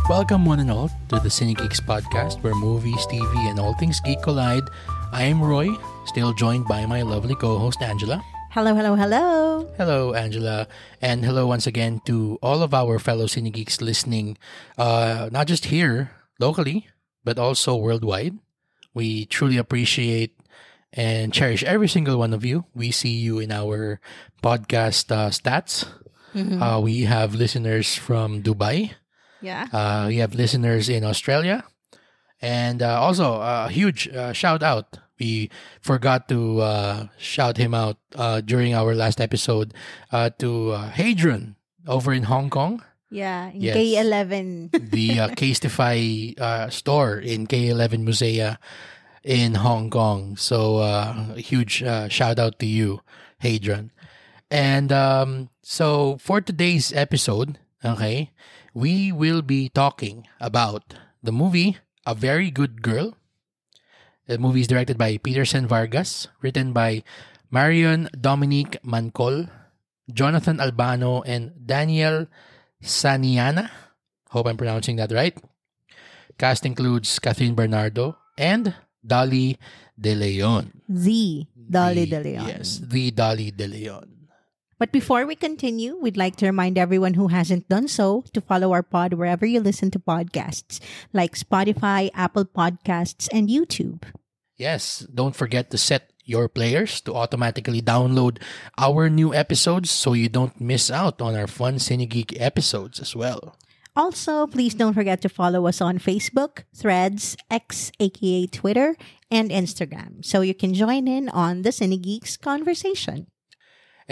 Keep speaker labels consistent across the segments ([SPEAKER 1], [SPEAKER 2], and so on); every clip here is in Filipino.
[SPEAKER 1] Welcome one and all to the Cine Geeks podcast where movies, TV, and all things geek collide. I am Roy, still joined by my lovely co-host Angela.
[SPEAKER 2] Hello, hello, hello.
[SPEAKER 1] Hello, Angela. And hello once again to all of our fellow Cine Geeks listening, not just here, locally, but also worldwide. We truly appreciate and cherish every single one of you. We see you in our podcast stats. We have listeners from Dubai.
[SPEAKER 2] Yeah.
[SPEAKER 1] We have listeners in Australia. And also, a huge shout out. We forgot to shout him out during our last episode to Hadron over in Hong Kong.
[SPEAKER 2] Yeah, in
[SPEAKER 1] Yes.
[SPEAKER 2] K11.
[SPEAKER 1] The Casetify store in K11 Musea in Hong Kong. So, a huge shout out to you, Hadron. And so, for today's episode, okay, we will be talking about the movie A Very Good Girl. The movie is directed by Peterson Vargas, written by Marion Dominique Mancol, Jonathan Albano, and Daniel Saniana. Hope I'm pronouncing that right. Cast includes Catherine Bernardo and Dolly De Leon.
[SPEAKER 2] The Dolly De Leon.
[SPEAKER 1] Yes, the Dolly De Leon.
[SPEAKER 2] But before we continue, we'd like to remind everyone who hasn't done so to follow our pod wherever you listen to podcasts, like Spotify, Apple Podcasts, and YouTube.
[SPEAKER 1] Yes, don't forget to set your players to automatically download our new episodes so you don't miss out on our fun Cine Geek episodes as well.
[SPEAKER 2] Also, please don't forget to follow us on Facebook, Threads, X, aka Twitter, and Instagram, so you can join in on the Cine Geeks conversation.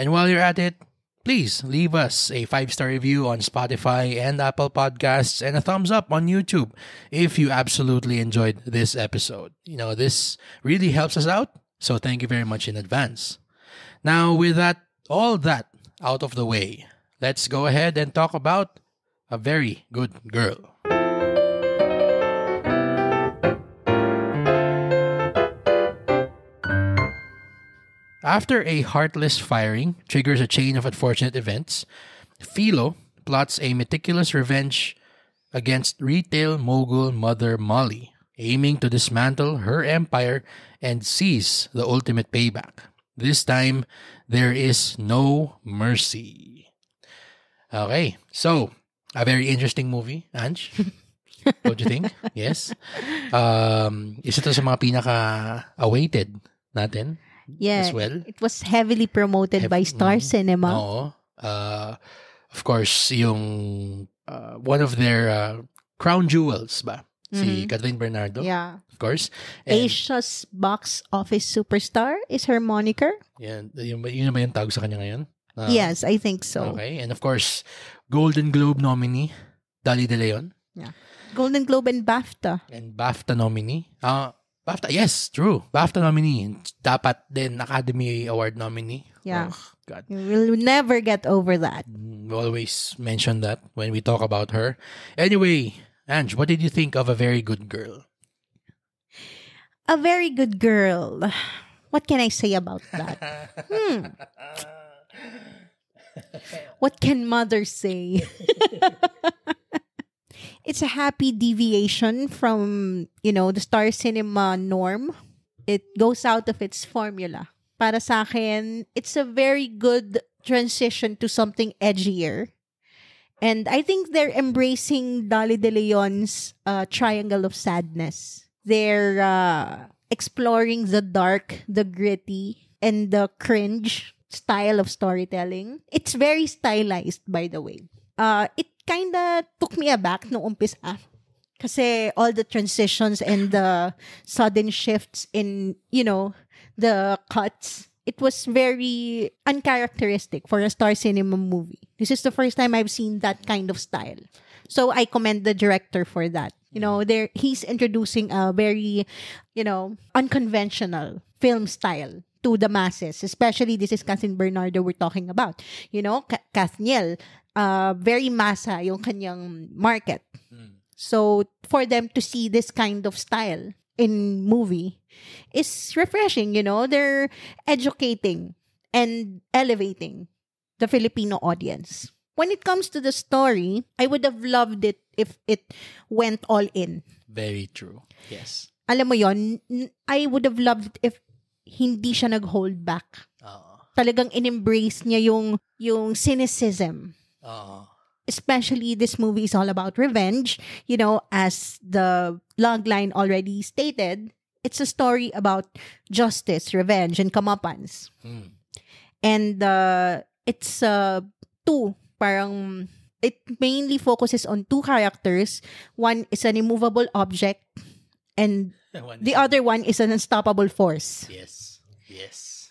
[SPEAKER 1] And while you're at it, please leave us a 5-star review on Spotify and Apple Podcasts and a thumbs up on YouTube if you absolutely enjoyed this episode. You know, this really helps us out, so thank you very much in advance. Now, with all that out of the way, let's go ahead and talk about A Very Good Girl. After a heartless firing triggers a chain of unfortunate events, Philo plots a meticulous revenge against retail mogul Mother Molly, aiming to dismantle her empire and seize the ultimate payback. This time, there is no mercy. Okay, so, a very interesting movie, Ange. What do you think? Yes. Isa to sa mga pinaka-awaited natin.
[SPEAKER 2] Yeah,
[SPEAKER 1] As well.
[SPEAKER 2] it was heavily promoted by Star Cinema.
[SPEAKER 1] Oo. Of course, yung one of their crown jewels ba? Si Catherine Bernardo.
[SPEAKER 2] Yeah.
[SPEAKER 1] Of course. And,
[SPEAKER 2] Asia's box office superstar is her moniker.
[SPEAKER 1] yan, yun ba yung tawag sa kanya ngayon?
[SPEAKER 2] Yes, I think so.
[SPEAKER 1] Okay. And of course, Golden Globe nominee, Dolly De Leon.
[SPEAKER 2] Yeah. Golden Globe and BAFTA.
[SPEAKER 1] And BAFTA nominee. BAFTA, yes, true. BAFTA nominee. Dapat din Academy Award nominee.
[SPEAKER 2] Yeah.
[SPEAKER 1] Oh, God.
[SPEAKER 2] We'll never get over that.
[SPEAKER 1] We always mention that when we talk about her. Anyway, Ange, what did you think of A Very Good Girl?
[SPEAKER 2] A Very Good Girl. What can I say about that? What can mothers say? It's a happy deviation from, the Star Cinema norm. It goes out of its formula. Para sa akin, it's a very good transition to something edgier. And I think they're embracing Dolly De Leon's triangle of sadness. They're exploring the dark, the gritty, and the cringe style of storytelling. It's very stylized, by the way. It kinda took me aback nung umpisa. Kasi all the transitions and the sudden shifts in, the cuts, it was very uncharacteristic for a Star Cinema movie. This is the first time I've seen that kind of style. So I commend the director for that. He's introducing a very, unconventional film style to the masses. Especially, this is Catherine Bernardo we're talking about. Kathniel, very masa yung kanyang market. So, for them to see this kind of style in movie is refreshing, They're educating and elevating the Filipino audience. when it comes to the story, I would have loved it if it went all in.
[SPEAKER 1] Very true. Yes.
[SPEAKER 2] Alam mo yon, I would have loved it if hindi siya nag-hold back. Talagang in-embrace niya yung cynicism. Especially this movie is all about revenge. You know, as the logline already stated, it's a story about justice, revenge, and comeuppance. And it's it mainly focuses on two characters. One is an immovable object, and the other one is an unstoppable force.
[SPEAKER 1] Yes.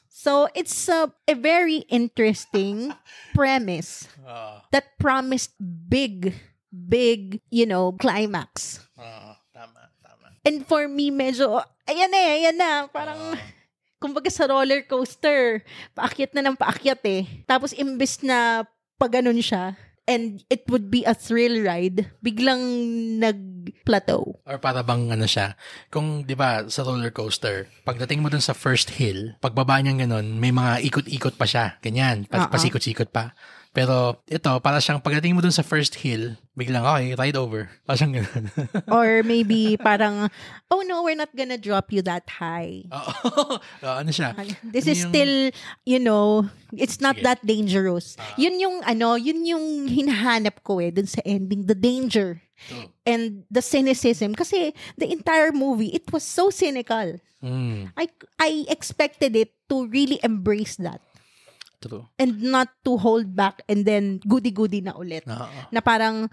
[SPEAKER 2] So it's a very interesting premise that promised big, climax.
[SPEAKER 1] Tama.
[SPEAKER 2] And for me, medyo, ayan na. Parang, kumbaga sa roller coaster, paakyat na ng paakyat eh. Tapos imbes na paganon siya, and it would be a thrill ride, biglang nag-plateau.
[SPEAKER 1] Or para bang siya, kung di ba sa roller coaster, pagdating mo dun sa first hill, pagbaba niyan ganun, may mga ikot-ikot pa siya. Ganyan, pasikot-sikot pa. Pero ito, para siyang pagdating mo dun sa first hill, biglang, okay, ride over. Para siyang ganun.
[SPEAKER 2] Or maybe parang, oh no, we're not gonna drop you that high.
[SPEAKER 1] Ano siya?
[SPEAKER 2] This is still, it's not that dangerous. Yun yung hinahanap ko dun sa ending, the danger. And the cynicism. Kasi the entire movie, it was so cynical. I expected it to really embrace that.
[SPEAKER 1] True.
[SPEAKER 2] And not to hold back and then goody-goody na ulit. Na parang,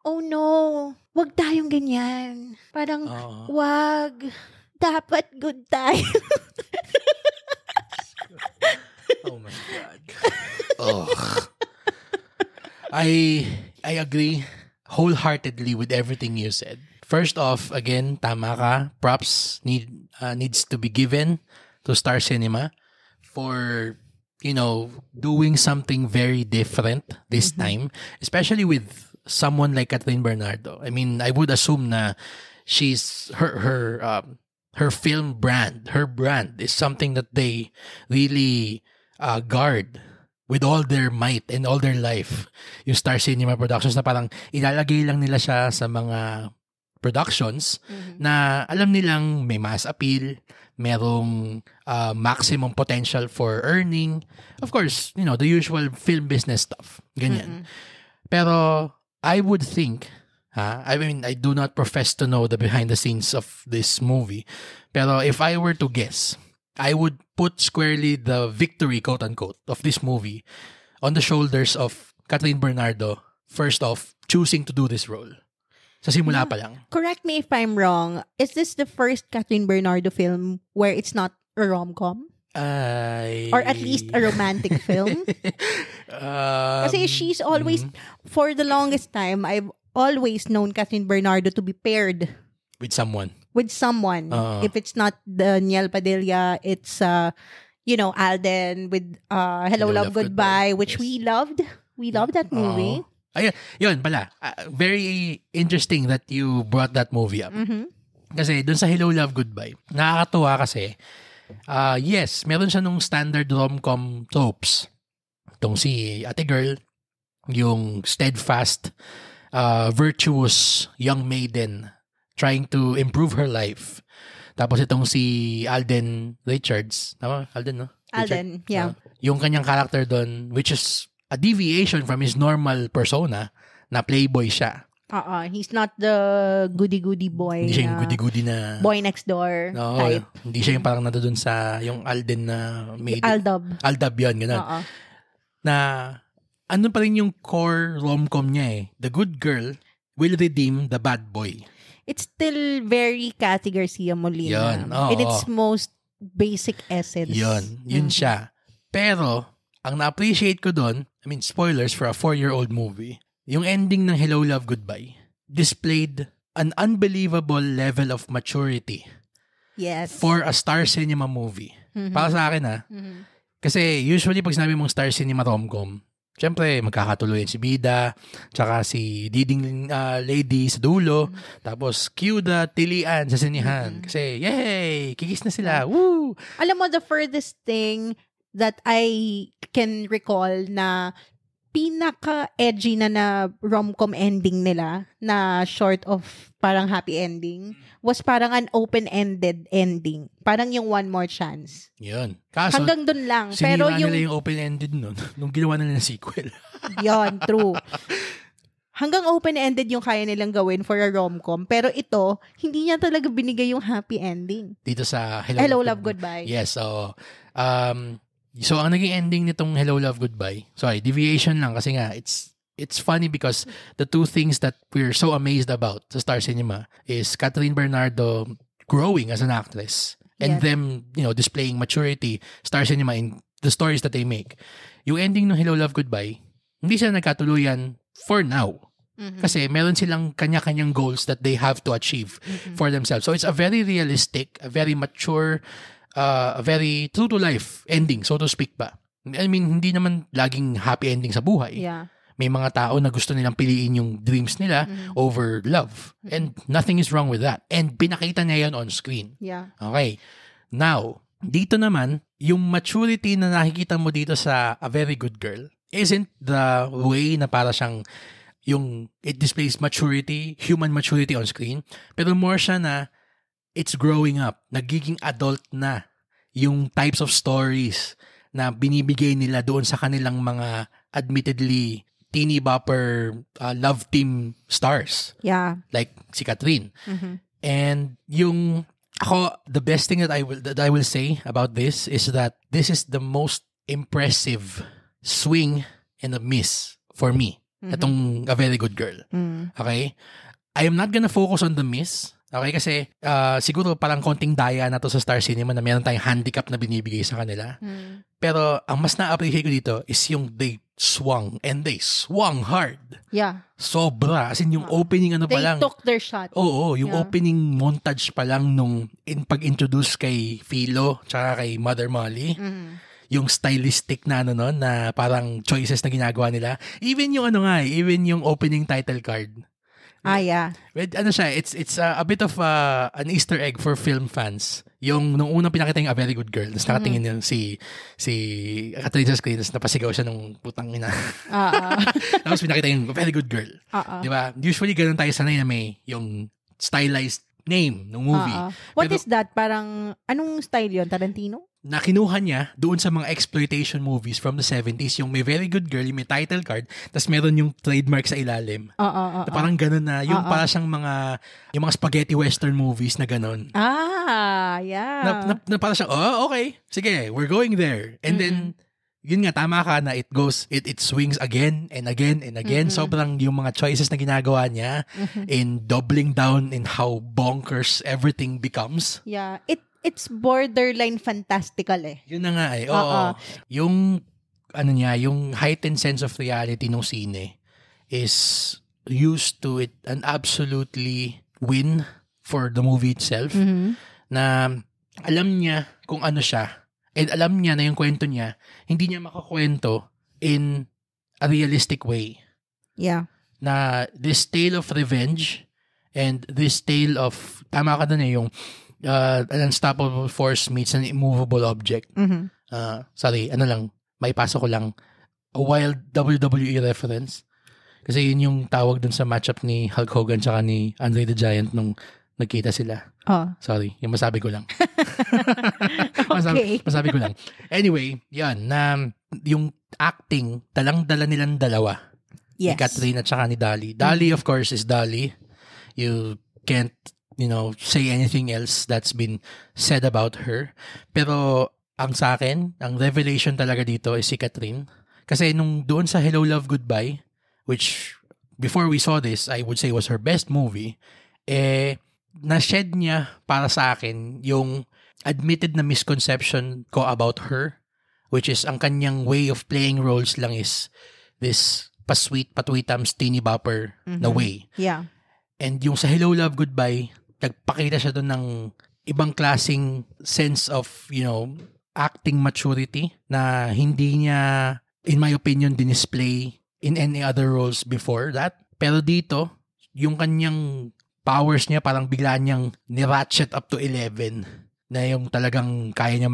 [SPEAKER 2] oh no, wag tayong ganyan. Parang, wag. Dapat good tayo.
[SPEAKER 1] Oh my God. I agree wholeheartedly with everything you said. First off, again, tama ka. Props needs to be given to Star Cinema for doing something very different this time, especially with someone like Catherine Bernardo. I mean, I would assume na she's her film brand, her brand is something that they really guard with all their might and all their life. Yung Star Cinema Productions na parang ilalagay lang nila siya sa mga productions na alam nilang may mass appeal, merong maximum potential for earning. Of course, the usual film business stuff. Ganyan. Pero I would think, I mean, I do not profess to know the behind the scenes of this movie. Pero if I were to guess, I would put squarely the victory, quote unquote, of this movie on the shoulders of Catherine Bernardo, first off, choosing to do this role. Sa simula pa lang.
[SPEAKER 2] Correct me if I'm wrong. Is this the first Catherine Bernardo film where it's not a rom-com? Or at least a romantic film? Kasi she's always, for the longest time, I've always known Catherine Bernardo to be paired
[SPEAKER 1] with someone.
[SPEAKER 2] If it's not Danielle Padilla, it's Alden with Hello Love Goodbye, which we loved. We loved that movie.
[SPEAKER 1] Ayun, yun pala. Very interesting that you brought that movie up. Kasi dun sa Hello Love Goodbye, nakakatuwa kasi, yes, meron siya nung standard rom-com tropes. Itong si ate girl, yung steadfast, virtuous young maiden trying to improve her life. Tapos itong si Alden Richards. Tama? Alden, no?
[SPEAKER 2] Alden, yeah.
[SPEAKER 1] Yung kanyang character doon, which is a deviation from his normal persona, na playboy siya.
[SPEAKER 2] He's not the goody-goody boy.
[SPEAKER 1] Hindi siya yung goody-goody na
[SPEAKER 2] boy next door type.
[SPEAKER 1] Hindi siya yung parang nandun sa yung Alden na maiden. Aldab yun, gano'n. Na ano pa rin yung core rom-com niya eh. The good girl will redeem the bad boy.
[SPEAKER 2] It's still very Cathy Garcia Molina. In its most basic essence.
[SPEAKER 1] Yun siya. Pero, ang na-appreciate ko doon, I mean, spoilers for a 4-year-old movie, yung ending ng Hello Love Goodbye displayed an unbelievable level of maturity.
[SPEAKER 2] Yes.
[SPEAKER 1] For a Star Cinema movie. Para sa akin Kasi usually pag sinabi mong Star Cinema rom-com, syempre magkakatuloy si Bida, tsaka si leading lady sa dulo, tapos cue the tilian sa sinihan. Kasi, yay! Kikis na sila. Woo!
[SPEAKER 2] Alam mo, the furthest thing that I can recall na pinaka-edgy na rom-com ending nila na short of parang happy ending was parang an open-ended ending. Parang yung One More Chance.
[SPEAKER 1] Yun. Kaso,
[SPEAKER 2] hanggang dun lang.
[SPEAKER 1] Pero
[SPEAKER 2] yung
[SPEAKER 1] nila yung open-ended nun nung ginawa nila ng sequel.
[SPEAKER 2] Yun, true. Hanggang open-ended yung kaya nilang gawin for a rom-com. Pero ito, hindi niya talaga binigay yung happy ending.
[SPEAKER 1] Dito sa
[SPEAKER 2] Hello, Love, Goodbye.
[SPEAKER 1] Yes, so ang naging ending nitong Hello, Love, Goodbye, sorry, deviation lang kasi nga, it's funny because the two things that we're so amazed about sa Star Cinema is Catherine Bernardo growing as an actress and them, displaying maturity, Star Cinema in the stories that they make. Yung ending ng Hello, Love, Goodbye, hindi sila nagkatuluyan for now. Kasi meron silang kanya-kanyang goals that they have to achieve for themselves. So it's a very realistic, a very mature, a very true-to-life ending, so to speak ba. I mean, hindi naman laging happy ending sa buhay.
[SPEAKER 2] Yeah.
[SPEAKER 1] May mga tao na gusto nilang piliin yung dreams nila over love. And nothing is wrong with that. And pinakita niya yan on screen.
[SPEAKER 2] Yeah.
[SPEAKER 1] Okay. Now, dito naman, yung maturity na nakikita mo dito sa A Very Good Girl isn't the way na para siyang it displays maturity, human maturity on screen, pero more siya na it's growing up, nagiging adult na yung types of stories na binibigay nila doon sa kanilang mga admittedly teeny bopper love team stars.
[SPEAKER 2] Yeah.
[SPEAKER 1] Like si Catherine. And the best thing that I will say about this is that this is the most impressive swing and a miss for me. Itong A Very Good Girl. Okay? I am not gonna focus on the miss. Okay? Kasi siguro parang konting daya na to sa Star Cinema na meron tayong handicap na binibigay sa kanila. Pero ang mas na-appreciate ko dito is yung they swung hard.
[SPEAKER 2] Yeah.
[SPEAKER 1] Sobra. As in yung opening pa lang.
[SPEAKER 2] They took their shot.
[SPEAKER 1] Oo, yung opening montage pa lang nung pag-introduce kay Philo tsaka kay Mother Molly. Yung stylistic na na parang choices na ginagawa nila. Even yung even yung opening title card.
[SPEAKER 2] Yeah.
[SPEAKER 1] It's a bit of an Easter egg for film fans. Yung nung unang pinakita yung A Very Good Girl, tapos nakatingin yung si Catherine sa screen, tapos napasigaw siya nung putang ina. Tapos pinakita yung A Very Good Girl. Di ba? Usually ganun tayo sanay na may yung stylized name ng movie.
[SPEAKER 2] What is that? Parang, anong style yun? Tarantino?
[SPEAKER 1] Na kinuha niya doon sa mga exploitation movies from the 70s, yung may Very Good Girl, yung may title card, tapos meron yung trademark sa ilalim. Na parang ganun na, yung para siyang yung mga spaghetti western movies na ganun.
[SPEAKER 2] Yeah.
[SPEAKER 1] Na para siyang, okay, sige, we're going there. And then, yun nga, tama ka na it swings again and again and again. Sobrang yung mga choices na ginagawa niya in doubling down in how bonkers everything becomes.
[SPEAKER 2] Yeah. It's borderline fantastical eh.
[SPEAKER 1] Yun na nga eh. Oo. Yung, yung heightened sense of reality ng sine is used to it an absolutely win for the movie itself. Na alam niya kung ano siya. And alam niya na yung kwento niya, hindi niya makakwento in a realistic way.
[SPEAKER 2] Yeah.
[SPEAKER 1] Na this tale of revenge and this tale of, tama ka dun yung an unstoppable force meets an immovable object. May paso ko lang, a wild WWE reference. Kasi yun yung tawag dun sa matchup ni Hulk Hogan tsaka ni Andre the Giant nung nagkita sila. Sorry, yung masabi ko lang. masabi ko lang. Anyway, yan, na yung acting, talang-dala nilang dalawa.
[SPEAKER 2] Yes.
[SPEAKER 1] Ni Catherine at saka ni Dali. Dali, of course, is Dali. You can't say anything else that's been said about her. Pero ang sa akin, ang revelation talaga dito is si Catherine. Kasi nung doon sa Hello, Love, Goodbye, which before we saw this, I would say was her best movie, na-shed niya para sa akin yung admitted na misconception ko about her, which is ang kanyang way of playing roles lang is this pa-sweet, patwitams, teeny bopper na way.
[SPEAKER 2] Yeah.
[SPEAKER 1] And yung sa Hello, Love, Goodbye, nagpakita siya doon ng ibang klaseng sense of, acting maturity na hindi niya, in my opinion, dinisplay in any other roles before that. Pero dito, yung kanyang powers niya parang bigla niyang ni-ratchet up to 11 na yung talagang kaya niyang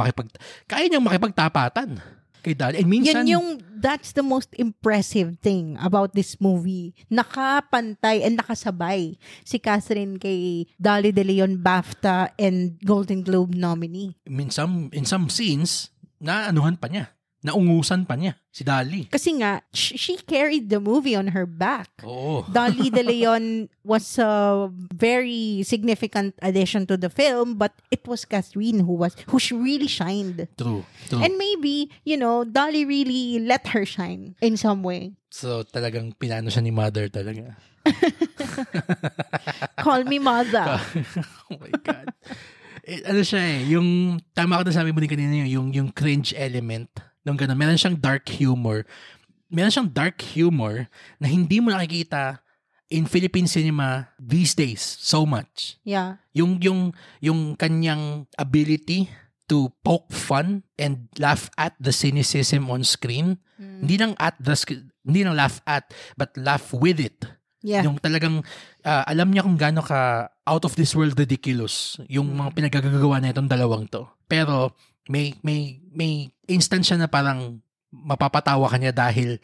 [SPEAKER 1] makipagtapatan kay Dali. And minsan,
[SPEAKER 2] yun yung that's the most impressive thing about this movie. Nakapantay and nakasabay si Catherine kay Dolly De Leon BAFTA and Golden Globe nominee.
[SPEAKER 1] In some scenes, naanuhan pa niya. Naungusan pa niya si Dolly.
[SPEAKER 2] Kasi nga, she carried the movie on her back.
[SPEAKER 1] Oo.
[SPEAKER 2] Dolly De Leon was a very significant addition to the film, but it was Catherine who really shined.
[SPEAKER 1] True.
[SPEAKER 2] And maybe, Dolly really let her shine in some way.
[SPEAKER 1] So, talagang pinano siya ni Mother talaga.
[SPEAKER 2] Call me Mother.
[SPEAKER 1] Oh my God. Ano siya yung, tama ka na sabi mo din kanina yung cringe element. Nung gano'n, meron siyang dark humor. Meron siyang dark humor na hindi mo nakikita in Philippine cinema these days so much.
[SPEAKER 2] Yeah.
[SPEAKER 1] Yung kanyang ability to poke fun and laugh at the cynicism on screen. Hindi lang laugh at, but laugh with it.
[SPEAKER 2] Yeah.
[SPEAKER 1] Yung talagang alam niya kung gaano ka out of this world ridiculous yung mga pinagagagawa na itong dalawang to. Pero may instance siya na parang mapapatawa ka niya dahil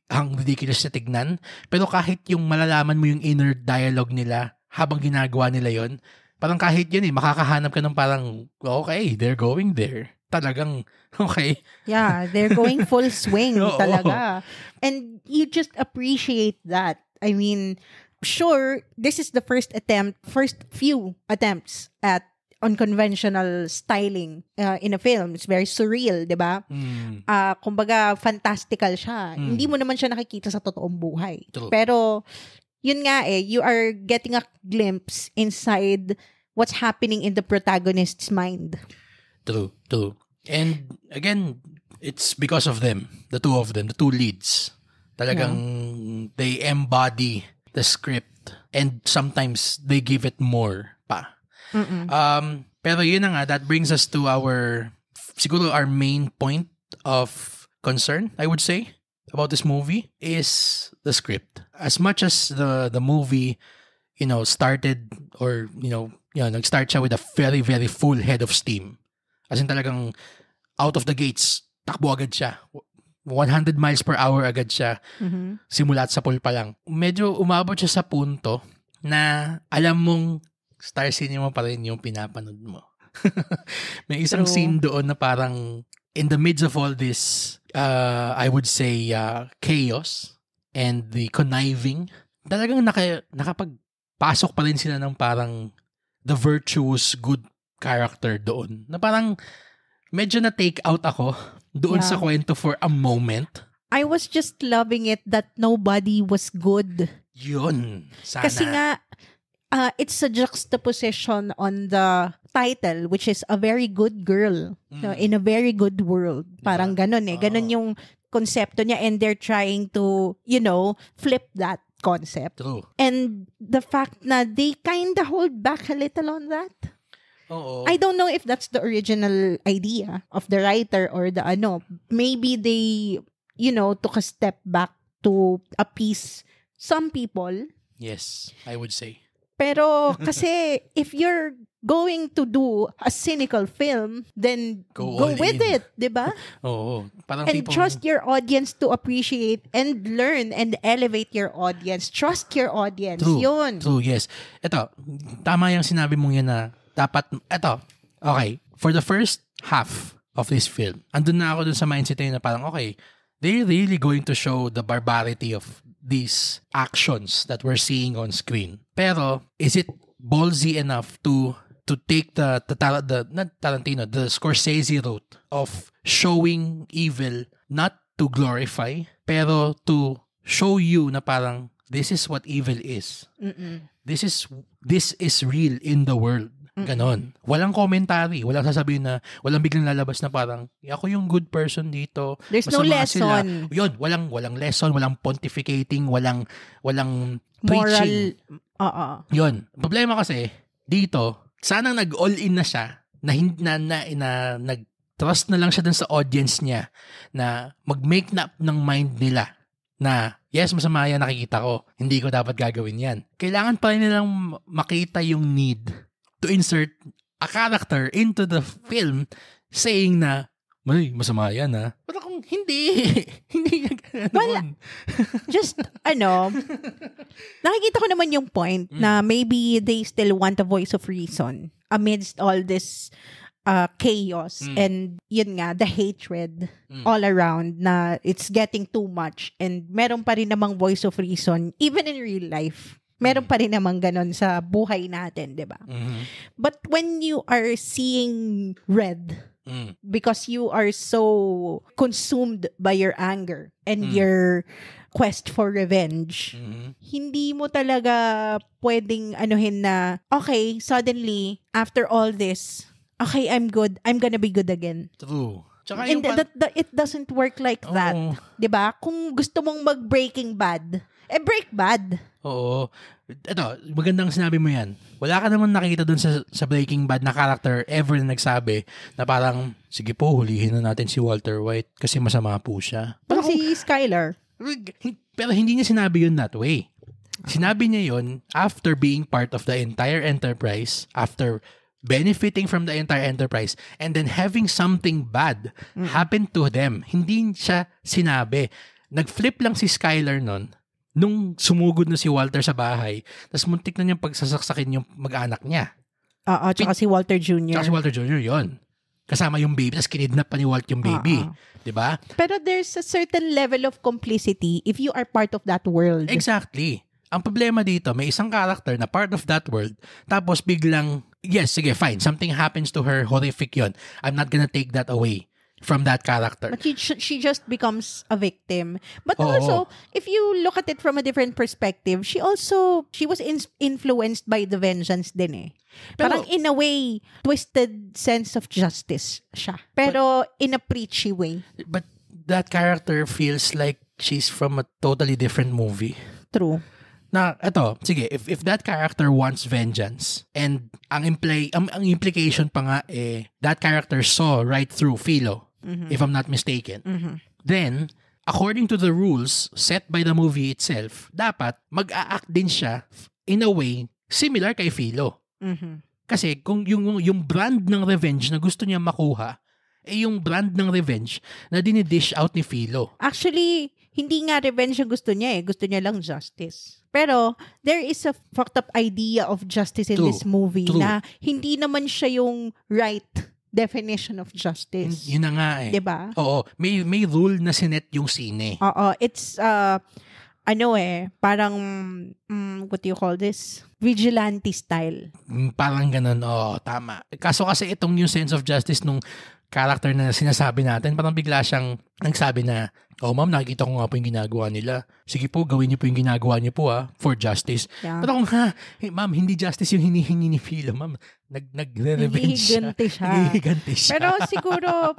[SPEAKER 1] ang ridiculous na tignan. Pero kahit yung malalaman mo yung inner dialogue nila habang ginagawa nila yon, parang kahit yun makakahanap ka ng parang, okay, they're going there. Talagang, okay.
[SPEAKER 2] Yeah, they're going full swing talaga. And you just appreciate that. I mean, sure, this is the first few attempts at unconventional styling in a film. It's very surreal, di ba? Kumbaga, fantastical siya. Hindi mo naman siya nakikita sa totoong buhay.
[SPEAKER 1] True.
[SPEAKER 2] Pero, yun nga you are getting a glimpse inside what's happening in the protagonist's mind.
[SPEAKER 1] True. And again, it's because of them, the two leads. Talagang they embody the script and sometimes they give it more pa. Pero yun na nga, that brings us to our main point of concern, I would say, about this movie is the script. As much as the movie, started or, nag-start siya with a very, very full head of steam. As in talagang out of the gates, takbo agad siya. 100 miles per hour agad siya. Simulat sa pool pa lang. Medyo umabot siya sa punto na alam mong Star Cinema pa rin yung pinapanood mo. May isang scene doon na parang in the midst of all this, I would say, chaos and the conniving, talagang nakapagpasok pa rin sila ng parang the virtuous good character doon. Na parang medyo na-take out ako doon sa kwento for a moment.
[SPEAKER 2] I was just loving it that nobody was good.
[SPEAKER 1] Yun. Sana.
[SPEAKER 2] Kasi nga, it's a juxtaposition on the title, which is A Very Good Girl in a Very Good World. Parang ganun Ganun yung konsepto niya, and they're trying to, flip that concept.
[SPEAKER 1] True.
[SPEAKER 2] And the fact na they kind of hold back a little on that.
[SPEAKER 1] Oo.
[SPEAKER 2] I don't know if that's the original idea of the writer or the maybe they, took a step back to appease some people.
[SPEAKER 1] Yes, I would say.
[SPEAKER 2] Pero kasi if you're going to do a cynical film, then go with it, diba?
[SPEAKER 1] Oo. Parang
[SPEAKER 2] and trust your audience to appreciate and learn and elevate your audience. Trust your audience.
[SPEAKER 1] True.
[SPEAKER 2] Yun.
[SPEAKER 1] True, yes. Ito, tama yung sinabi mong yan na dapat, okay, for the first half of this film, andun na ako dun sa mindset na parang, okay, they're really going to show the barbarity of these actions that we're seeing on screen. Pero, is it ballsy enough to take the Scorsese route of showing evil, not to glorify, pero to show you na parang, this is what evil is. This is real in the world. Ganon. Walang commentary. Walang sasabihin na, walang biglang lalabas na parang, ako yung good person dito.
[SPEAKER 2] There's no lesson.
[SPEAKER 1] Yun, walang lesson, walang pontificating, walang
[SPEAKER 2] Moral.
[SPEAKER 1] preaching. Yun. Problema kasi, dito, sanang nag-all-in na siya, na nag-trust na lang siya dun sa audience niya, na mag-make up ng mind nila, na, yes, masama yan, nakikita ko. Hindi ko dapat gagawin yan. Kailangan pa rin nilang makita yung need to insert a character into the film saying na, masama yan ha. Pero kung hindi, hindi yan ganoon.
[SPEAKER 2] Just, nakikita ko naman yung point na maybe they still want a voice of reason amidst all this chaos and yun nga, the hatred all around na it's getting too much and meron pa rin namang voice of reason even in real life. Meron pa rin namang ganon sa buhay natin, di ba? But when you are seeing red because you are so consumed by your anger and your quest for revenge, hindi mo talaga pwedeng anuhin na, okay, suddenly, after all this, okay, I'm good. I'm gonna be good again.
[SPEAKER 1] True. Tsaka
[SPEAKER 2] and it doesn't work like that. Diba? Kung gusto mong mag-Breaking Bad, break bad.
[SPEAKER 1] Oo. Ito, magandang sinabi mo yan. Wala ka naman nakikita dun sa Breaking Bad na character ever na nagsabi na parang, sige po, hulihin na natin si Walter White kasi masama po siya.
[SPEAKER 2] Parang si Skyler.
[SPEAKER 1] Pero hindi niya sinabi yun that way. Sinabi niya yun after being part of the entire enterprise, after benefiting from the entire enterprise, and then having something bad happen to them. Hindi siya sinabi. Nag-flip lang si Skyler nun nung sumugod na si Walter sa bahay, tapos muntik na niyang pagsasaksakin yung mag-anak niya.
[SPEAKER 2] Oo, tsaka si Walter Jr.
[SPEAKER 1] Tsaka si Walter Jr. yun. Kasama yung baby, tapos kinidnap pa ni Walt yung baby. Diba?
[SPEAKER 2] Pero there's a certain level of complicity if you are part of that world.
[SPEAKER 1] Exactly. Ang problema dito, may isang character na part of that world, tapos biglang, yes, sige, fine, something happens to her, horrific yun. I'm not gonna take that away from that character.
[SPEAKER 2] But she just becomes a victim. But also, if you look at it from a different perspective, she was influenced by the vengeance din eh. Parang in a way, twisted sense of justice siya. Pero in a preachy way.
[SPEAKER 1] But that character feels like she's from a totally different movie.
[SPEAKER 2] True.
[SPEAKER 1] Na, eto, sige, if that character wants vengeance, and ang implication pa nga that character saw right through Philo, if I'm not mistaken, then, according to the rules set by the movie itself, dapat mag-a-act din siya in a way similar kay Philo. Kasi kung yung brand ng revenge na gusto niya makuha, yung brand ng revenge na dinidish out ni Philo.
[SPEAKER 2] Actually, hindi nga revenge ang gusto niya eh. Gusto niya lang justice. Pero, there is a fucked up idea of justice in this movie na hindi naman siya yung right definition of justice.
[SPEAKER 1] Yun na nga eh.
[SPEAKER 2] Diba?
[SPEAKER 1] Oo. May rule na sinet yung sine.
[SPEAKER 2] Oo. It's, parang, what do you call this? Vigilante style.
[SPEAKER 1] Parang ganun. Oo, tama. Kaso kasi itong yung sense of justice nung character na sinasabi natin, parang bigla siyang nagsabi na, oh ma'am, nakikita ko nga po yung ginagawa nila. Sige po, gawin niyo po yung ginagawa niyo po for justice. Yeah. Pero kung ma'am, hindi justice yung hinihingi ni Philo, ma'am. Nagre-revenge siya. Naghihiganti siya.
[SPEAKER 2] Pero siguro,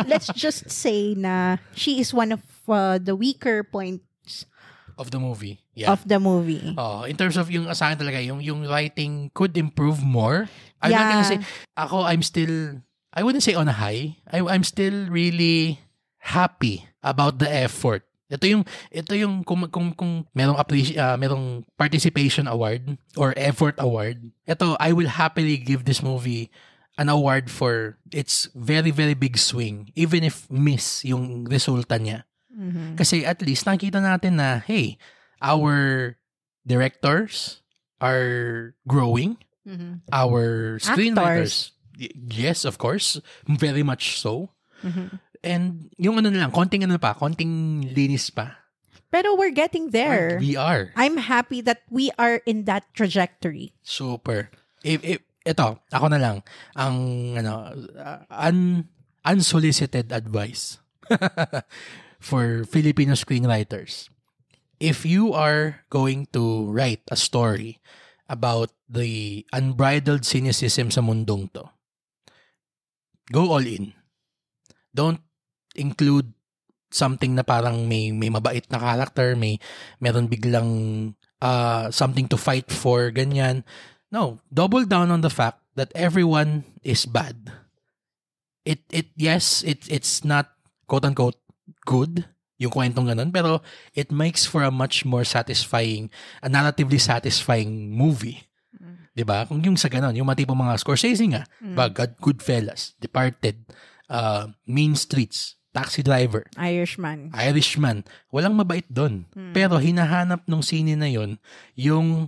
[SPEAKER 2] let's just say na she is one of the weaker points
[SPEAKER 1] of the movie. Yeah.
[SPEAKER 2] Of the movie.
[SPEAKER 1] In terms of yung asahan talaga, yung writing could improve more. I'm not gonna say, I wouldn't say on a high. I'm still really happy about the effort. Ito yung kung merong participation award or effort award. Ito, I will happily give this movie an award for its very, very big swing, even if miss yung resulta niya. Kasi at least nakita natin na, hey, our directors are growing. Our screenwriters, yes, of course, very much so. And yung konting linis pa.
[SPEAKER 2] Pero we're getting there.
[SPEAKER 1] We are.
[SPEAKER 2] I'm happy that we are in that trajectory.
[SPEAKER 1] Super. Ito, ako na lang ang unsolicited advice for Filipino screenwriters. If you are going to write a story about the unbridled cynicism sa mundong to, go all in. Don't include something na parang may mabait na character, meron biglang something to fight for, ganyan. No, double down on the fact that everyone is bad. It's not quote unquote good yung kwentong ganun, pero it makes for a much more satisfying, a narratively satisfying movie. Diba? Kung yung sa ganun, yung mga tipong mga Scorsese nga, Goodfellas, Departed, Mean Streets, Taxi Driver,
[SPEAKER 2] Irishman.
[SPEAKER 1] Irishman. Walang mabait doon. Pero hinahanap nung sine na yon yung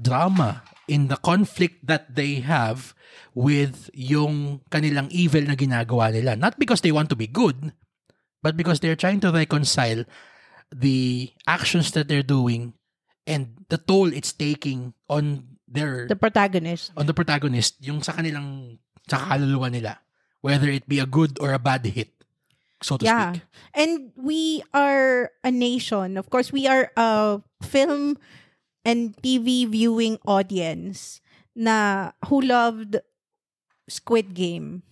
[SPEAKER 1] drama in the conflict that they have with yung kanilang evil na ginagawa nila. Not because they want to be good, but because they're trying to reconcile the actions that they're doing and the toll it's taking on
[SPEAKER 2] The protagonist.
[SPEAKER 1] on the protagonist, yung sa kaluluwa nila, whether it be a good or a bad hit, so to speak.
[SPEAKER 2] And we are a nation. Of course, we are a film and TV viewing audience who loved Squid Game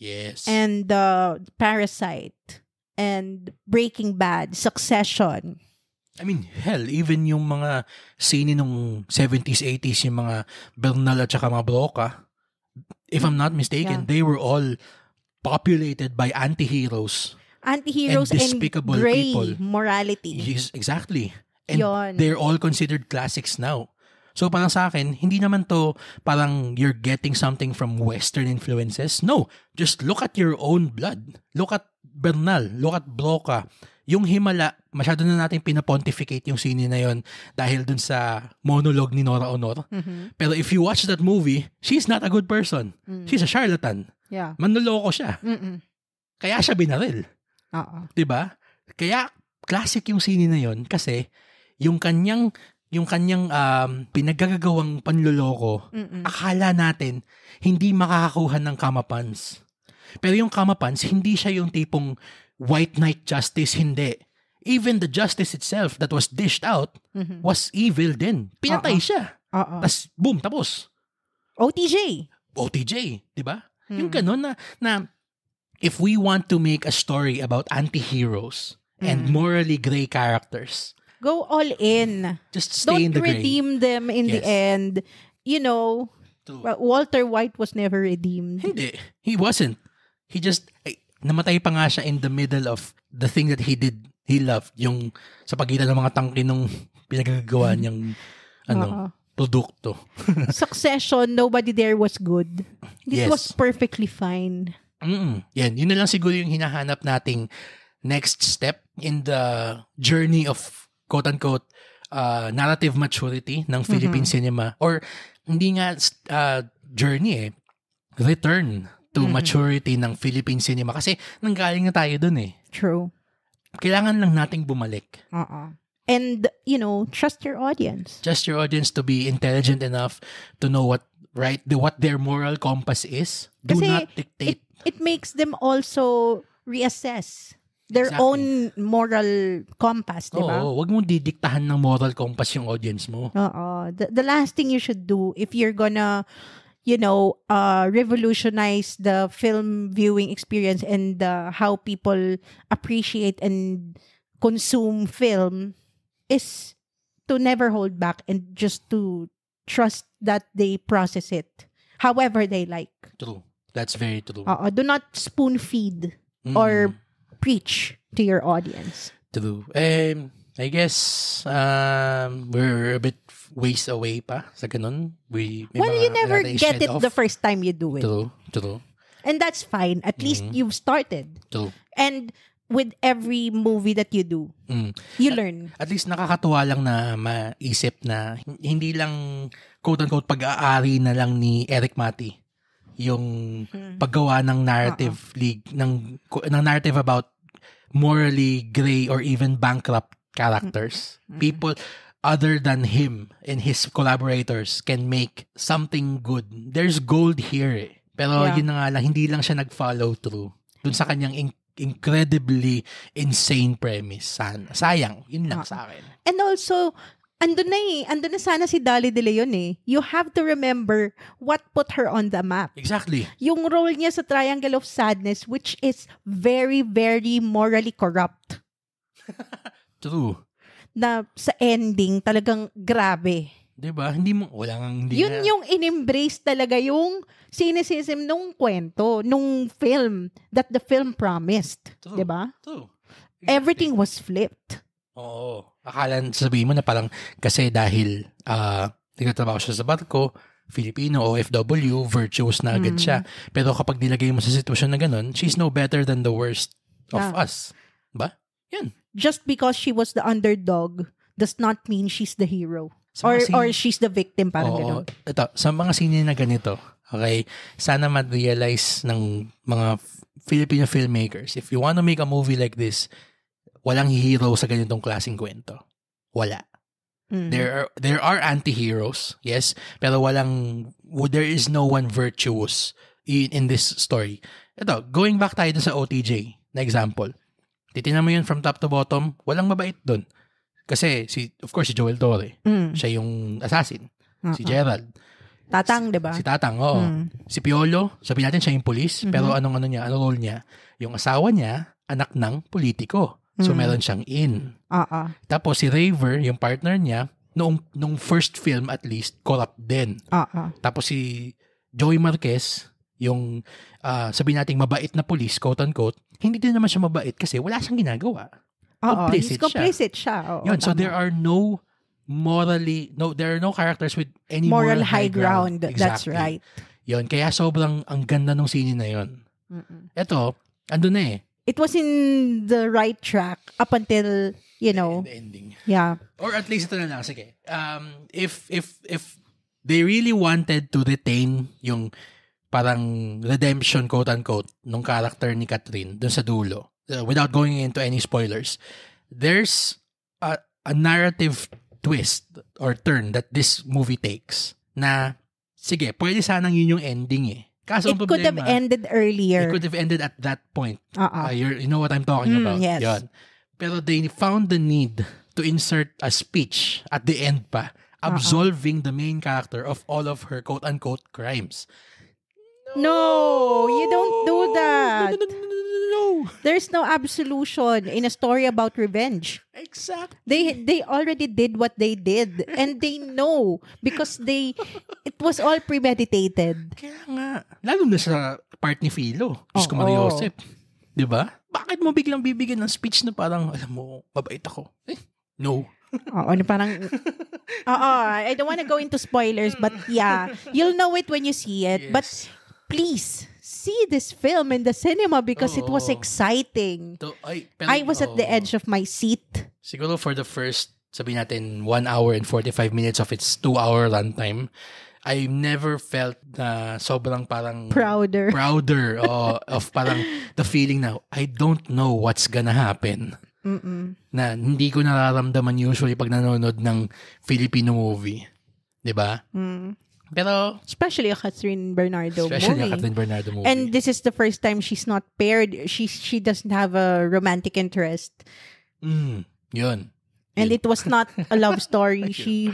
[SPEAKER 1] Yes.
[SPEAKER 2] and Parasite and Breaking Bad, Succession.
[SPEAKER 1] I mean, hell, even yung mga sine nung 70s, 80s, yung mga Bernal at saka mga Broca, if I'm not mistaken, they were all populated by anti-heroes.
[SPEAKER 2] Anti-heroes and
[SPEAKER 1] despicable
[SPEAKER 2] gray
[SPEAKER 1] people.
[SPEAKER 2] morality.
[SPEAKER 1] Yes, exactly. And
[SPEAKER 2] Yon.
[SPEAKER 1] they're all considered classics now. So parang sa akin, hindi naman to parang you're getting something from Western influences. No, just look at your own blood. Look at Bernal, look at Broca. Yung Himala, masyado na natin pinapontificate yung scene na yon dahil dun sa monologue ni Nora Honor. Pero if you watch that movie, she's not a good person. She's a charlatan.
[SPEAKER 2] Yeah.
[SPEAKER 1] Manloloko siya. Kaya siya binaril.
[SPEAKER 2] Oo.
[SPEAKER 1] 'Di ba? Kaya classic yung scene na yon kasi yung kanyang pinaggagawang panloloko, akala natin hindi makakakuha ng kamapans. Pero yung kamapans, hindi siya yung tipong white knight justice, hindi. Even the justice itself that was dished out was evil din. Pinatay siya. Tas boom, tapos.
[SPEAKER 2] OTJ,
[SPEAKER 1] 'di ba? Yung ganun na if we want to make a story about anti-heroes and morally gray characters,
[SPEAKER 2] go all in.
[SPEAKER 1] just stay in
[SPEAKER 2] Don't
[SPEAKER 1] the gray.
[SPEAKER 2] redeem them in the
[SPEAKER 1] Yes.
[SPEAKER 2] end. You know,
[SPEAKER 1] True.
[SPEAKER 2] Walter White was never redeemed.
[SPEAKER 1] Hindi. He wasn't. He just, namatay pa nga siya in the middle of the thing that he did, he loved. Yung sa pagitan ng mga tangke nung pinagagawa niyang, produkto.
[SPEAKER 2] Succession, nobody there was good. It
[SPEAKER 1] Yes.
[SPEAKER 2] was perfectly fine.
[SPEAKER 1] Yan. Yun na lang siguro yung hinahanap nating next step in the journey of quote-unquote narrative maturity ng Philippine cinema. Or hindi nga journey return to maturity ng Philippine cinema. Kasi nanggaling na tayo dun eh.
[SPEAKER 2] True.
[SPEAKER 1] Kailangan lang nating bumalik.
[SPEAKER 2] And, trust your audience.
[SPEAKER 1] Just your audience to be intelligent enough to know what their moral compass is. Do
[SPEAKER 2] Kasi
[SPEAKER 1] not dictate.
[SPEAKER 2] It makes them also reassess their
[SPEAKER 1] Exactly.
[SPEAKER 2] own moral compass, di ba?
[SPEAKER 1] Oo, wag mong didiktahan ng moral compass yung audience mo.
[SPEAKER 2] The last thing you should do if you're gonna, revolutionize the film viewing experience and how people appreciate and consume film is to never hold back and just to trust that they process it however they like.
[SPEAKER 1] True. That's very true.
[SPEAKER 2] Do not spoon feed or preach to your audience.
[SPEAKER 1] True. I guess we're a bit ways away pa sa ganun. May
[SPEAKER 2] You never
[SPEAKER 1] natin
[SPEAKER 2] get
[SPEAKER 1] shed
[SPEAKER 2] it
[SPEAKER 1] off.
[SPEAKER 2] the first time you do it.
[SPEAKER 1] True.
[SPEAKER 2] And that's fine. At least you've started.
[SPEAKER 1] True.
[SPEAKER 2] And with every movie that you do, you learn.
[SPEAKER 1] At least nakakatuwa lang na maisip na hindi lang quote-unquote pag-aari na lang ni Eric Mati yung paggawa ng narrative league ng narrative about morally gray or even bankrupt characters. People other than him and his collaborators can make something good. There's gold here eh. Pero yun na nga lang, hindi lang siya nag-follow through dun sa kanyang incredibly insane premise. Sayang. Yun lang sa akin.
[SPEAKER 2] And also, andun na sana si Dali De Leon eh. You have to remember what put her on the map.
[SPEAKER 1] Exactly.
[SPEAKER 2] Yung role niya sa Triangle of Sadness, which is very, very morally corrupt.
[SPEAKER 1] True.
[SPEAKER 2] Na sa ending, talagang grabe.
[SPEAKER 1] Diba?
[SPEAKER 2] Yun yung in-embrace talaga yung cynicism nung kwento, nung film, that the film promised.
[SPEAKER 1] True.
[SPEAKER 2] Diba?
[SPEAKER 1] True. Exactly.
[SPEAKER 2] Everything was flipped.
[SPEAKER 1] Oo. Akala sabihin mo na parang kasi dahil nagtatrabaho siya sa barko, Filipino, OFW, virtuous na agad siya. Pero kapag nilagay mo sa sitwasyon na ganun, she's no better than the worst of us. Ba? Yan.
[SPEAKER 2] Just because she was the underdog does not mean she's the hero. Or she's the victim, parang ganun.
[SPEAKER 1] Ito, sa mga sine na ganito, okay, sana ma-realize ng mga Filipino filmmakers, if you want to make a movie like this, walang hero sa ganitong klaseng kwento. Wala. There are anti-heroes, yes, pero there is no one virtuous in this story. Ito, going back tayo sa OTJ na example. Titingnan mo yun from top to bottom, walang mabait dun. Kasi, of course, si Joel Torre. Siya yung assassin. Si Gerald.
[SPEAKER 2] Tatang, diba?
[SPEAKER 1] Si Tatang, oo. Si Piolo, sabihin natin siya yung police, pero anong role niya? Yung asawa niya, anak ng politiko. So, meron siyang in. Tapos, si Raver, yung partner niya, nung first film at least, corrupt din. Tapos, si Joey Marquez, yung sabihin natin mabait na police, quote-unquote, hindi din naman siya mabait kasi wala siyang ginagawa.
[SPEAKER 2] Complicit siya.
[SPEAKER 1] Yun, so there are no characters with any moral high ground.
[SPEAKER 2] Exactly. That's right.
[SPEAKER 1] Yun, kaya sobrang ang ganda nung scene na yun. Ito, andun na eh.
[SPEAKER 2] It was in the right track up until,
[SPEAKER 1] The ending.
[SPEAKER 2] Yeah.
[SPEAKER 1] Or at least ito na lang, sige. If they really wanted to retain yung parang redemption, quote-unquote, nung character ni Catherine dun sa dulo, without going into any spoilers, there's a narrative twist or turn that this movie takes na, sige, pwede sanang yun yung ending eh. Kaso
[SPEAKER 2] it could have ended earlier.
[SPEAKER 1] It could have ended at that point. You know what I'm talking about?
[SPEAKER 2] Yes.
[SPEAKER 1] Yun. Pero they found the need to insert a speech at the end pa, absolving the main character of all of her quote-unquote crimes.
[SPEAKER 2] No, you don't do that.
[SPEAKER 1] No.
[SPEAKER 2] There's no absolution in a story about revenge.
[SPEAKER 1] Exactly.
[SPEAKER 2] They already did what they did, and they know because it was all premeditated.
[SPEAKER 1] Kaya nga, lalo na sa part ni Philo, Diyos ko Maria Joseph. Di ba? Bakit mo biglang bibigyan ng speech na parang, alam mo, mabait ako? No.
[SPEAKER 2] Parang, I don't want to go into spoilers, but yeah, you'll know it when you see it. Yes. But please, see this film in the cinema because it was exciting. I was at the edge of my seat.
[SPEAKER 1] Siguro for the first, sabihin natin, 1 hour and 45 minutes of its 2-hour runtime, I never felt na sobrang parang
[SPEAKER 2] prouder
[SPEAKER 1] of parang the feeling na I don't know what's gonna happen. Na hindi ko nararamdaman usually pag nanonood ng Filipino movie. 'Di ba? Pero
[SPEAKER 2] especially a Catherine Bernardo movie. And this is the first time she's not paired. She doesn't have a romantic interest.
[SPEAKER 1] Yun.
[SPEAKER 2] And it was not a love story. She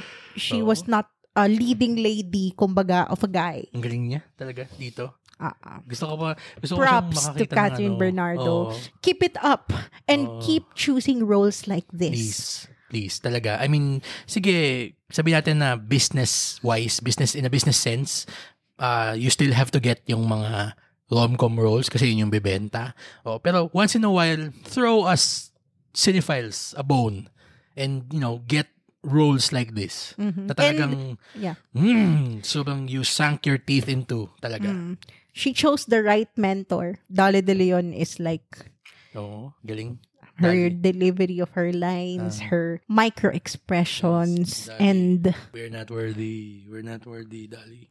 [SPEAKER 2] was not a leading lady, kumbaga, of a guy.
[SPEAKER 1] Ang galing niya talaga dito. Gusto ko
[SPEAKER 2] props to Catherine Bernardo. Keep it up and keep choosing roles like this.
[SPEAKER 1] Please, talaga. I mean, sige, sabihin natin na business-wise, in a business sense, you still have to get yung mga rom-com roles kasi yun yung bibenta. Pero once in a while, throw us cinephiles a bone and, get roles like this. Na talagang, sobrang you sank your teeth into talaga.
[SPEAKER 2] She chose the right mentor. Dolly De Leon is like...
[SPEAKER 1] galing.
[SPEAKER 2] Her delivery of her lines, her micro expressions, and...
[SPEAKER 1] We're not worthy, Dolly.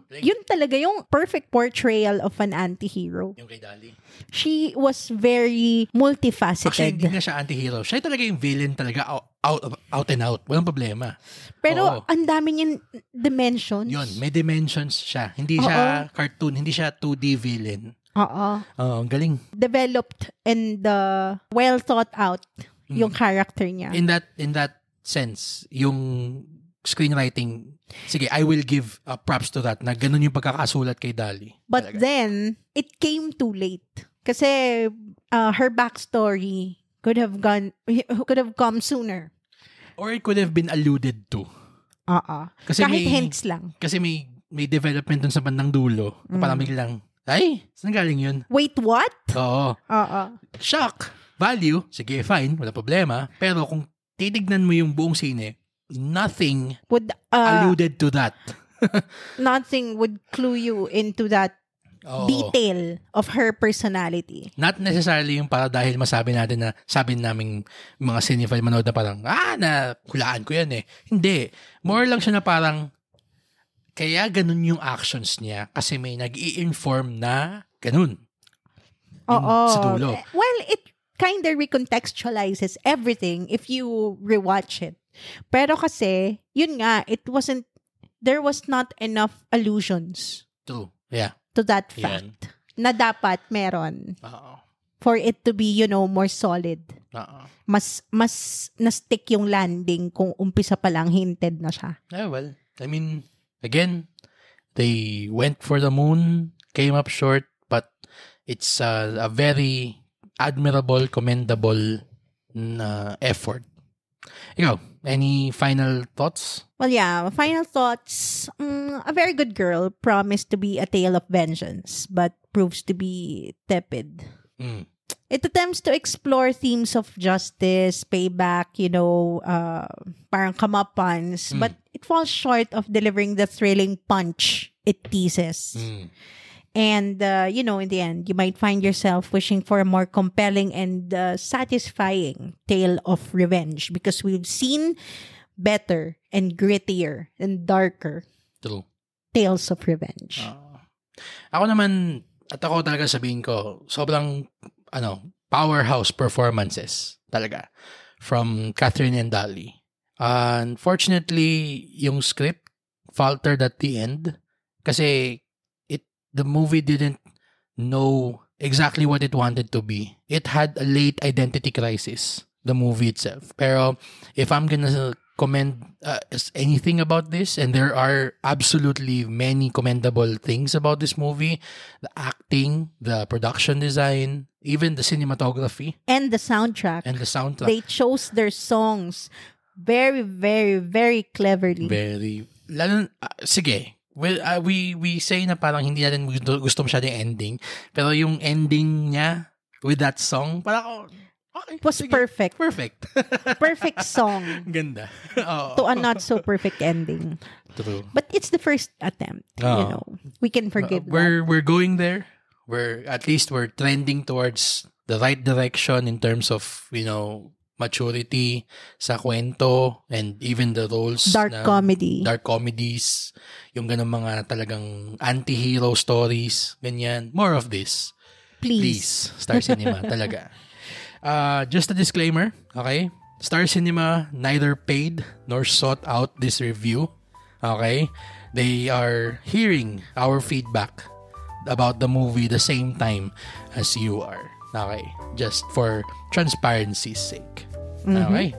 [SPEAKER 2] Yun talaga yung perfect portrayal of an anti-hero.
[SPEAKER 1] Yung kay Dolly.
[SPEAKER 2] She was very multifaceted.
[SPEAKER 1] Actually, hindi na siya anti-hero. Siya talaga yung villain talaga out and out. Walang problema.
[SPEAKER 2] Pero ang dami niyang dimensions.
[SPEAKER 1] Yun, may dimensions siya. Hindi siya cartoon, hindi siya 2D villain. Ang galing.
[SPEAKER 2] Developed and well thought out yung character niya.
[SPEAKER 1] In that sense, yung screenwriting, sige, I will give props to that na ganun yung pagkakasulat kay Dolly.
[SPEAKER 2] But talaga. Then, it came too late. Kasi her backstory could have come sooner.
[SPEAKER 1] Or it could have been alluded to.
[SPEAKER 2] Kasi kahit hints lang.
[SPEAKER 1] Kasi may development dun sa bandang dulo. Parang biglang, ay, saan galing yun?
[SPEAKER 2] Wait, what?
[SPEAKER 1] Oo. Shock. Value, sige, fine, wala problema. Pero kung titignan mo yung buong sine, nothing alluded to that.
[SPEAKER 2] Nothing would clue you into that
[SPEAKER 1] Oo.
[SPEAKER 2] detail of her personality.
[SPEAKER 1] Not necessarily yung para dahil sabi naming mga cinephile manood na parang, na hulaan ko yan eh. Hindi. More lang siya na parang, kaya ganun yung actions niya kasi may nag-i-inform na ganun.
[SPEAKER 2] Oo.
[SPEAKER 1] Sa dulo.
[SPEAKER 2] Well, it kind of recontextualizes everything if you rewatch it. Pero kasi, yun nga, there was not enough allusions
[SPEAKER 1] True. Yeah.
[SPEAKER 2] to that
[SPEAKER 1] Yan.
[SPEAKER 2] fact na dapat meron
[SPEAKER 1] Oo.
[SPEAKER 2] for it to be, more solid.
[SPEAKER 1] Oo.
[SPEAKER 2] Mas na-stick yung landing kung umpisa pa lang hinted na siya.
[SPEAKER 1] Well, I mean, again, they went for the moon, came up short, but it's a very admirable, commendable effort. Ikaw, any final thoughts?
[SPEAKER 2] Well, yeah, final thoughts. A very good girl promised to be a tale of vengeance, but proves to be tepid. It attempts to explore themes of justice, payback, parang comeuppance, but it falls short of delivering the thrilling punch it teases. And, in the end, you might find yourself wishing for a more compelling and satisfying tale of revenge because we've seen better and grittier and darker
[SPEAKER 1] True.
[SPEAKER 2] tales of revenge.
[SPEAKER 1] Ako naman, at ako talaga sabihin ko, sobrang, powerhouse performances talaga from Catherine and Dali. Unfortunately, yung script faltered at the end kasi the movie didn't know exactly what it wanted to be. It had a late identity crisis, the movie itself. Pero if I'm gonna commend anything about this, and there are absolutely many commendable things about this movie, the acting, the production design, even the cinematography.
[SPEAKER 2] And the soundtrack. They chose their songs very, very, very cleverly.
[SPEAKER 1] Sige. Well, we say na parang hindi natin gusto masyado yung ending. Pero yung ending niya with that song, parang
[SPEAKER 2] it was perfect.
[SPEAKER 1] Perfect.
[SPEAKER 2] Perfect song.
[SPEAKER 1] Ganda.
[SPEAKER 2] To a not so perfect ending.
[SPEAKER 1] True.
[SPEAKER 2] But it's the first attempt. We can forgive that.
[SPEAKER 1] We're going there. We're trending towards the right direction in terms of, maturity sa kwento and even the roles.
[SPEAKER 2] Dark
[SPEAKER 1] comedies. Yung ganun mga talagang anti-hero stories. Ganyan. More of this. Please. Star Cinema. Talaga. Just a disclaimer. Okay? Star Cinema neither paid nor sought out this review. Okay? They are hearing our feedback about the movie the same time as you are. Okay? Just for transparency's sake. Okay?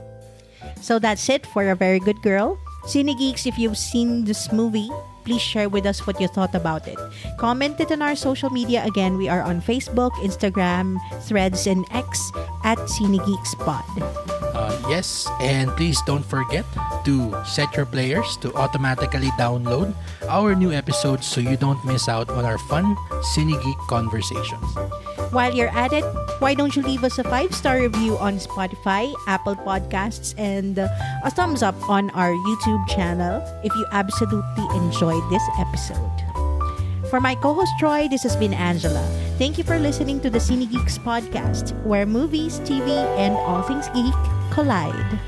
[SPEAKER 2] So that's it for A Very Good Girl. Cine Geeks, if you've seen this movie, please share with us what you thought about it. Comment it on our social media. Again, we are on Facebook, Instagram, Threads, and X at CineGeeksPod.
[SPEAKER 1] Yes, and please don't forget to set your players to automatically download our new episodes so you don't miss out on our fun Cine Geek conversations.
[SPEAKER 2] While you're at it, why don't you leave us a 5-star review on Spotify, Apple Podcasts, and a thumbs up on our YouTube channel if you absolutely enjoyed this episode. For my co-host Troy, this has been Angela. Thank you for listening to the Cine Geeks podcast, where movies, TV, and all things geek collide.